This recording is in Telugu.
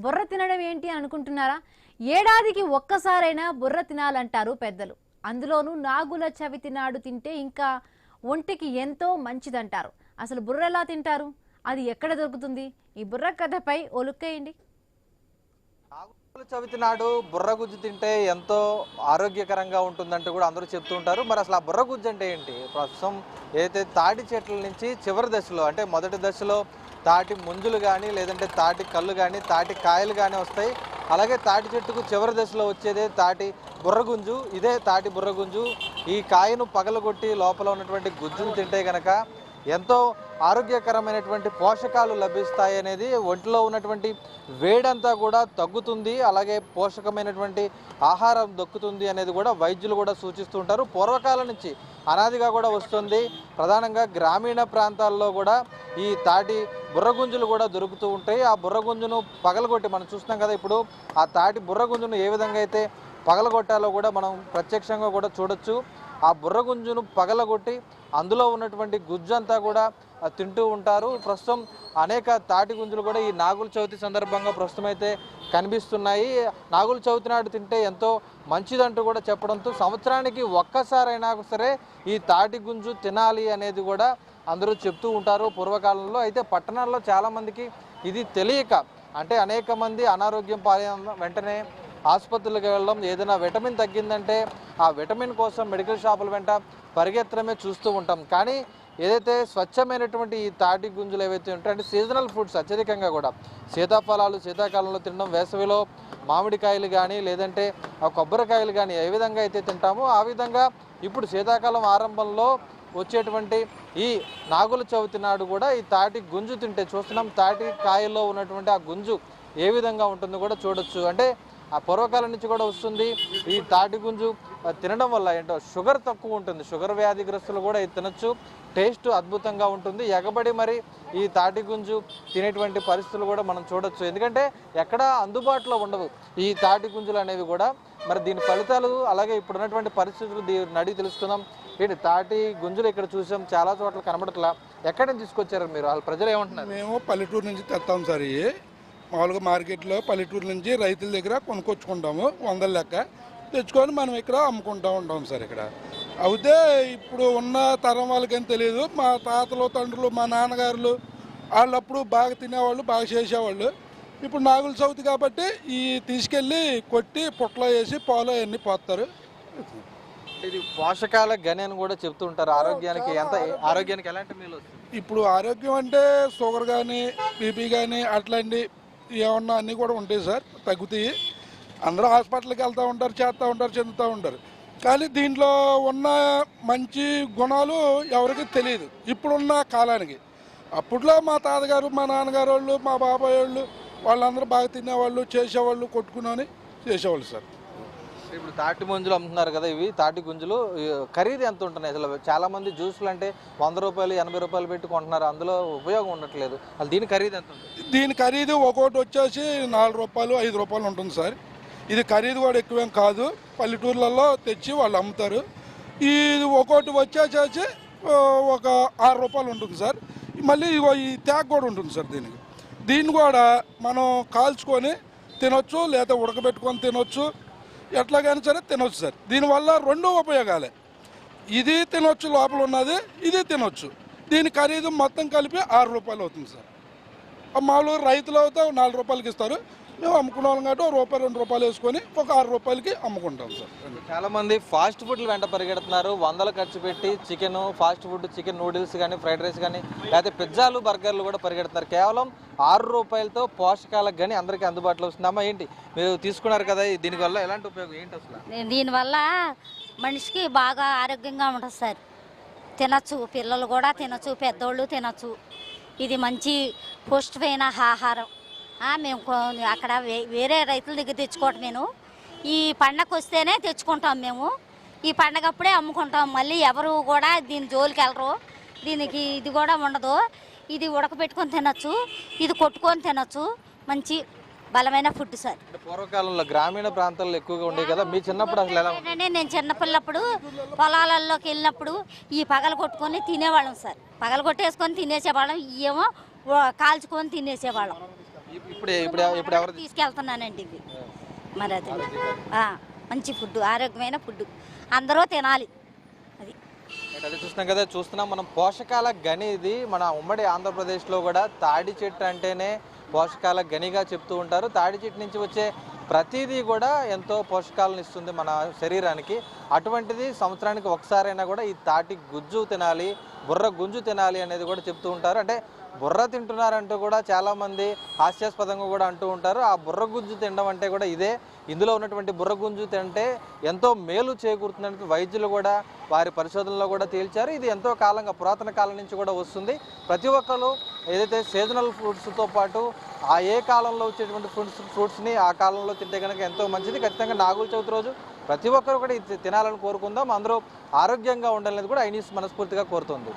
బుర్ర తినడం ఏంటి అని అనుకుంటున్నారా? ఏడాదికి ఒక్కసారైనా బుర్ర తినాలంటారు పెద్దలు. అందులోనూ నాగుల చవితి నాడు తింటే ఇంకా ఒంటికి ఎంతో మంచిదంటారు. అసలు బుర్ర ఎలా తింటారు? అది ఎక్కడ దొరుకుతుంది? ఈ బుర్ర కథపై ఓ లుక్ వేయండి. నాగుల చవితి నాడు బుర్రగుజ్జు తింటే ఎంతో ఆరోగ్యకరంగా ఉంటుందంటూ కూడా అందరూ చెప్తూ ఉంటారు. మరి అసలు ఆ బుర్రగుజ్జు అంటే ఏంటి? ప్రస్తుతం ఏదైతే తాటి చెట్ల నుంచి చివరి దశలో అంటే మొదటి దశలో తాటి ముంజులు కానీ లేదంటే తాటి కళ్ళు కానీ తాటి కాయలు కానీ వస్తాయి. అలాగే తాటి చెట్టుకు చివరి దశలో వచ్చేదే తాటి బుర్రగుంజు. ఇదే తాటి బుర్రగుంజు. ఈ కాయను పగలగొట్టి లోపల ఉన్నటువంటి గుజ్జును తింటే కనుక ఎంతో ఆరోగ్యకరమైనటువంటి పోషకాలు లభిస్తాయి అనేది, ఒంట్లో ఉన్నటువంటి వేడంతా కూడా తగ్గుతుంది, అలాగే పోషకమైనటువంటి ఆహారం దొక్కుతుంది అనేది కూడా వైద్యులు కూడా సూచిస్తూ ఉంటారు. పూర్వకాలం నుంచి అనాదిగా కూడా వస్తుంది. ప్రధానంగా గ్రామీణ ప్రాంతాల్లో కూడా ఈ తాటి బుర్రగుంజులు కూడా దొరుకుతూ ఉంటాయి. ఆ బుర్రగుంజును పగలగొట్టి మనం చూస్తున్నాం కదా, ఇప్పుడు ఆ తాటి బుర్రగుంజును ఏ విధంగా అయితే పగలగొట్టాలో కూడా మనం ప్రత్యక్షంగా కూడా చూడొచ్చు. ఆ బుర్రగుంజును పగలగొట్టి అందులో ఉన్నటువంటి గుజ్జంతా కూడా తింటూ ఉంటారు. ప్రస్తుతం అనేక తాటి గుంజులు కూడా ఈ నాగుల చవితి సందర్భంగా ప్రస్తుతం అయితే కనిపిస్తున్నాయి. నాగుల చవితి నాడు తింటే ఎంతో మంచిదంటూ కూడా చెప్పడంతో సంవత్సరానికి ఒక్కసారైనా సరే ఈ తాటి గుంజు తినాలి అనేది కూడా అందరూ చెప్తూ ఉంటారు పూర్వకాలంలో. అయితే పట్టణాల్లో చాలామందికి ఇది తెలియక, అంటే అనేక మంది అనారోగ్యం పాలైన వెంటనే ఆసుపత్రులకు వెళ్ళడం, ఏదైనా విటమిన్ తగ్గిందంటే ఆ విటమిన్ కోసం మెడికల్ షాపుల వెంట పరిగెత్తడమే చూస్తూ ఉంటాం. కానీ ఏదైతే స్వచ్ఛమైనటువంటి ఈ తాటి గుంజులు ఏవైతే ఉంటాయో, అంటే సీజనల్ ఫ్రూట్స్ అత్యధికంగా కూడా సీతాఫలాలు శీతాకాలంలో తినడం, వేసవిలో మామిడికాయలు కానీ లేదంటే కొబ్బరికాయలు కానీ ఏ విధంగా అయితే తింటామో ఆ విధంగా ఇప్పుడు శీతాకాలం ఆరంభంలో వచ్చేటువంటి ఈ నాగుల చవితి నాడు కూడా ఈ తాటి గుంజు తింటే చూస్తున్నాం. తాటి కాయల్లో ఉన్నటువంటి ఆ గుంజు ఏ విధంగా ఉంటుందో కూడా చూడొచ్చు. అంటే ఆ పూర్వకాలం నుంచి కూడా వస్తుంది. ఈ తాటి గుంజు తినడం వల్ల ఏంటో షుగర్ తక్కువ ఉంటుంది. షుగర్ వ్యాధిగ్రస్తులు కూడా ఇది తినచ్చు. టేస్ట్ అద్భుతంగా ఉంటుంది. ఎగబడి మరి ఈ తాటి గుంజు తినేటువంటి పరిస్థితులు కూడా మనం చూడొచ్చు. ఎందుకంటే ఎక్కడ అందుబాటులో ఉండవు ఈ తాటి గుంజులు అనేవి కూడా. మరి దీని ఫలితాలు అలాగే ఇప్పుడు ఉన్నటువంటి పరిస్థితులు దీన్ని అడిగి తెలుసుకుందాం. ఏంటి తాటి గుంజులు ఇక్కడ చూసాం, చాలా చోట్ల కనబడట్లా. ఎక్కడి నుంచి తీసుకొచ్చారు మీరు? వాళ్ళ ప్రజలు ఏమంటున్నారు? మేము పల్లెటూరు నుంచి తెస్తాం సార్. ఇవి మామూలుగా మార్కెట్లో పల్లెటూరు నుంచి రైతుల దగ్గర కొనుక్కొచ్చుకుంటాము, 100 లెక్క తెచ్చుకొని మనం ఇక్కడ అమ్ముకుంటూ ఉంటాం సార్. ఇక్కడ అయితే ఇప్పుడు ఉన్న తరం వాళ్ళకేం తెలియదు. మా తాతలు తండ్రులు మా నాన్నగారులు వాళ్ళప్పుడు బాగా తినేవాళ్ళు, బాగా చేసేవాళ్ళు. ఇప్పుడు నాగుల చవితి కాబట్టి ఈ తీసుకెళ్ళి కొట్టి పుట్టలో వేసి పాలు అవన్నీ పోస్తారు. ఇది పోషకాల గని అని కూడా చెప్తూ ఉంటారు. ఆరోగ్యానికి ఆరోగ్యానికి ఎలాంటి మేలు వస్తుంది? ఇప్పుడు ఆరోగ్యం అంటే షుగర్ కానీ బీపీ కానీ అట్లాంటి ఏమన్నా అన్నీ కూడా ఉంటాయి సార్, తగ్గుతాయి. అందరూ హాస్పిటల్కి వెళ్తూ ఉంటారు, చేస్తూ ఉంటారు, చెందుతూ ఉంటారు. కానీ దీంట్లో ఉన్న మంచి గుణాలు ఎవరికి తెలియదు ఇప్పుడున్న కాలానికి. అప్పట్లో మా తాతగారు మా నాన్నగారు వాళ్ళు మా బాబాయ్ వాళ్ళు వాళ్ళందరూ బాగా తినేవాళ్ళు, చేసేవాళ్ళు, కొట్టుకుని చేసేవాళ్ళు సార్. ఇప్పుడు తాటి ముంజులు అమ్ముతున్నారు కదా, ఇవి తాటి గుంజులు ఖరీదు ఎంత ఉంటున్నాయి? అసలు చాలా మంది జ్యూసులు అంటే 100 రూపాయలు 80 రూపాయలు పెట్టి కొంటున్నారు, అందులో ఉపయోగం ఉండట్లేదు. అసలు దీని ఖరీదు ఎంత ఉంటుంది? దీని ఖరీదు ఒక్కోటి వచ్చేసి 4 రూపాయలు 5 రూపాయలు ఉంటుంది సార్. ఇది ఖరీదు కూడా ఎక్కువేం కాదు, పల్లెటూర్లలో తెచ్చి వాళ్ళు అమ్ముతారు. ఇది ఒక్కోటి వచ్చేసేసి ఒక 6 రూపాయలు ఉంటుంది సార్. మళ్ళీ ఈ ట్యాగ్ కూడా ఉంటుంది సార్. దీన్ని కూడా మనం కాల్చుకొని తినొచ్చు, లేదా ఉడకబెట్టుకొని తినొచ్చు, ఎట్లాగైనా సరే తినొచ్చు సార్. దీనివల్ల 2 ఉపయోగాలే, ఇది తినొచ్చు, లోపల ఉన్నది ఇది తినొచ్చు. దీని ఖరీదు మొత్తం కలిపి 6 రూపాయలు అవుతుంది సార్. మామూలుగా రైతులు అయితే 4 రూపాయలకి ఇస్తారు. మేము అమ్ముకునే వాళ్ళం కాబట్టి రూపాయి 2 రూపాయలు వేసుకొని ఒక 6 రూపాయలకి అమ్ముకుంటాం సార్. చాలామంది ఫాస్ట్ ఫుడ్లు వెంట పరిగెడుతున్నారు. 100లు ఖర్చు పెట్టి chicken, fast food, chicken noodles కానీ ఫ్రైడ్ రైస్ కానీ లేకపోతే పిజ్జాలు బర్గర్లు కూడా పరిగెడుతున్నారు. కేవలం 6 రూపాయలతో పోషకాలకు కానీ అందరికీ అందుబాటులో వస్తుంది. అమ్మ ఏంటి మీరు తీసుకున్నారు కదా, దీనివల్ల ఎలాంటి ఉపయోగం ఏంటి అసలు? దీనివల్ల మనిషికి బాగా ఆరోగ్యంగా ఉంటుంది సార్. తినచ్చు, పిల్లలు కూడా తినచ్చు, పెద్దోళ్ళు తినచ్చు. ఇది మంచి పౌష్టికమైన ఆహారం. మేము అక్కడ వేరే రైతుల దగ్గర తెచ్చుకోవటం, నేను ఈ పండగ వస్తేనే తెచ్చుకుంటాం. మేము ఈ పండగప్పుడే అమ్ముకుంటాం. మళ్ళీ ఎవరు కూడా దీని జోలికి వెళ్ళరు. దీనికి ఇది కూడా ఉండదు. ఇది ఉడకబెట్టుకొని తినచ్చు, ఇది కొట్టుకొని తినచ్చు. మంచి బలమైన ఫుడ్ సార్. పూర్వకాలంలో గ్రామీణ ప్రాంతాల్లో ఎక్కువగా ఉండేవి కదా, మీ చిన్నప్పుడు అసలు ఎలా ఉండేది? నేను చిన్నపిల్లప్పుడు పొలాలలోకి వెళ్ళినప్పుడు ఈ పగలు కొట్టుకొని తినేవాళ్ళం సార్. పగలు కొట్టేసుకొని తినేసేవాళ్ళం, ఏమో కాల్చుకొని తినేసేవాళ్ళం. ఇప్పుడు ఇప్పుడు ఇప్పుడు ఎవరు తీసుకెళ్తున్నానండి ఇది మరి అది మంచి ఫుడ్, ఆరోగ్యమైన ఫుడ్ అందరూ తినాలి. అది అదే చూస్తున్నాం మనం పోషకాల గని ఇది. మన ఉమ్మడి ఆంధ్రప్రదేశ్లో కూడా తాడి చెట్టు అంటేనే పోషకాల గనిగా చెప్తూ ఉంటారు. తాడి చెట్టు నుంచి వచ్చే ప్రతిదీ కూడా ఎంతో పోషకాలను ఇస్తుంది మన శరీరానికి. అటువంటిది సంవత్సరానికి ఒకసారైనా కూడా ఈ తాటి గుజ్జు తినాలి, బుర్ర గుంజు తినాలి అనేది కూడా చెప్తూ ఉంటారు. అంటే బుర్ర తింటున్నారంటూ కూడా చాలామంది హాస్యాస్పదంగా కూడా అంటూ ఉంటారు. ఆ బుర్ర గుంజు తినడం అంటే కూడా ఇదే. ఇందులో ఉన్నటువంటి బుర్ర గుంజు తింటే ఎంతో మేలు చేకూరుతుందని వైద్యులు కూడా వారి పరిశోధనలో కూడా తేల్చారు. ఇది ఎంతో కాలంగా పురాతన కాలం నుంచి కూడా వస్తుంది. ప్రతి ఒక్కరు ఏదైతే సీజనల్ ఫ్రూట్స్తో పాటు ఆ ఏ కాలంలో వచ్చేటువంటి ఫ్రూట్స్ని ఆ కాలంలో తింటే కనుక ఎంతో మంచిది. ఖచ్చితంగా నాగుల చవితి రోజు ప్రతి ఒక్కరు కూడా ఇది తినాలని కోరుకుందాం. అందరూ ఆరోగ్యంగా ఉండాలనేది కూడా ఐ న్యూస్ మనస్ఫూర్తిగా కోరుతుంది.